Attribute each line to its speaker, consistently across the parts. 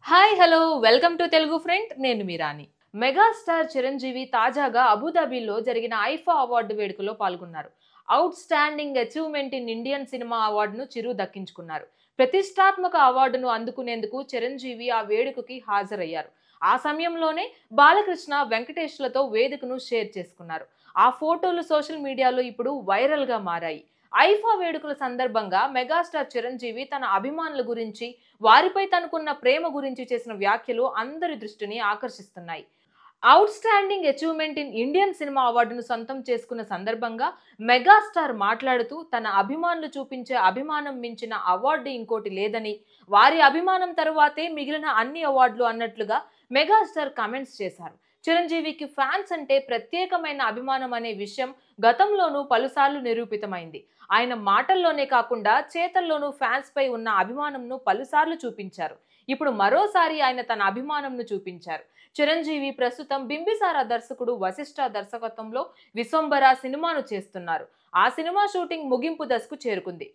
Speaker 1: Hi hello welcome to Telugu friend నేను మీరాని. Megastar Chiranjeevi తాజాగా అబుదాబిలో జరిగిన ఐఫా అవార్డు వేడుకలో పాల్గొన్నారు. Out standing achievement in Indian cinema అవార్డును చిరు దక్కించుకున్నారు. ప్రతిష్టాత్మక అవార్డును అందుకునేందుకు చిరంజీవి ఆ వేడుకకి హాజరయ్యారు. ఆ సమయంలోనే బాలకృష్ణ వెంకటేష్లతో వేదికను షేర్ చేసుకున్నారు. ఆ ఫోటోలు సోషల్ మీడియాలో ఇప్పుడు వైరల్ గా మారాయి. ఐఫా వేడుకల సందర్భంగా మెగాస్టార్ చిరంజీవి తన అభిమానుల గురించి, వారిపై తనకున్న ప్రేమ గురించి చేసిన వ్యాఖ్యలు అందరి దృష్టిని ఆకర్షిస్తున్నాయి. Outstanding achievement in Indian cinema అవార్డును సొంతం చేసుకున్న సందర్భంగా మెగాస్టార్ మాట్లాడుతూ తన అభిమానులు చూపించే అభిమానం మించిన అవార్డు ఇంకోటి లేదని, వారి అభిమానం తరువాతే మిగిలిన అన్ని అవార్డులు అన్నట్లుగా మెగాస్టార్ కామెంట్స్ చేశారు. చిరంజీవికి ఫ్యాన్స్ అంటే ప్రత్యేకమైన అభిమానం అనే విషయం గతంలోనూ పలుసార్లు నిరూపితమైంది. ఆయన మాటల్లోనే కాకుండా చేతల్లోనూ ఫ్యాన్స్ పై ఉన్న అభిమానంను పలుసార్లు చూపించారు. ఇప్పుడు మరోసారి ఆయన తన అభిమానంను చూపించారు. చిరంజీవి ప్రస్తుతం బింబిసార దర్శకుడు వశిష్ఠ దర్శకత్వంలో విశ్వంబర సినిమాను చేస్తున్నారు. ఆ సినిమా షూటింగ్ ముగింపు దశకు చేరుకుంది.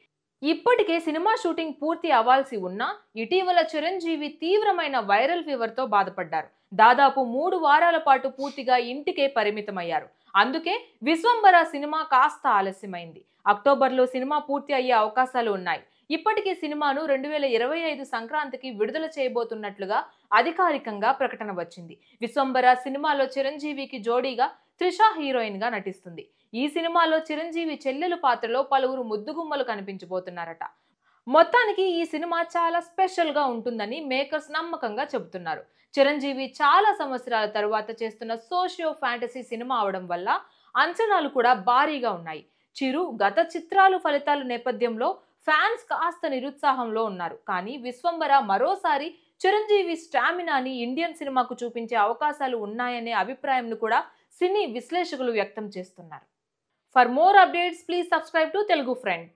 Speaker 1: ఇప్పటికే సినిమా షూటింగ్ పూర్తి అవ్వాల్సి ఉన్నా ఇటీవల చిరంజీవి తీవ్రమైన వైరల్ ఫీవర్ తో బాధపడ్డారు. దాదాపు 3 వారాల పాటు పూర్తిగా ఇంటికే పరిమితమయ్యారు. అందుకే విశ్వంబర సినిమా కాస్త ఆలస్యమైంది. అక్టోబర్లో సినిమా పూర్తి అయ్యే అవకాశాలు ఉన్నాయి. ఇప్పటికే సినిమాను 2025 సంక్రాంతికి విడుదల చేయబోతున్నట్లుగా అధికారికంగా ప్రకటన వచ్చింది. విశ్వంబర సినిమాలో చిరంజీవికి జోడీగా త్రిష హీరోయిన్ గా నటిస్తుంది. ఈ సినిమాలో చిరంజీవి చెల్లెలు పాత్రలో పలువురు ముద్దుగుమ్మలు కనిపించబోతున్నారట. మొత్తానికి ఈ సినిమా చాలా స్పెషల్ గా ఉంటుందని మేకర్స్ నమ్మకంగా చెబుతున్నారు. చిరంజీవి చాలా సంవత్సరాల తరువాత చేస్తున్న సోషియో ఫ్యాంటసీ సినిమా అవడం వల్ల అంచనాలు కూడా భారీగా ఉన్నాయి. చిరు గత చిత్రాలు ఫలితాల నేపథ్యంలో ఫ్యాన్స్ కాస్త నిరుత్సాహంలో ఉన్నారు. కానీ విశ్వంబర మరోసారి చిరంజీవి స్టామినాని ఇండియన్ సినిమాకు చూపించే అవకాశాలు ఉన్నాయనే అభిప్రాయంను కూడా సినీ విశ్లేషకులు వ్యక్తం చేస్తున్నారు. For more updates please subscribe to Telugu friend.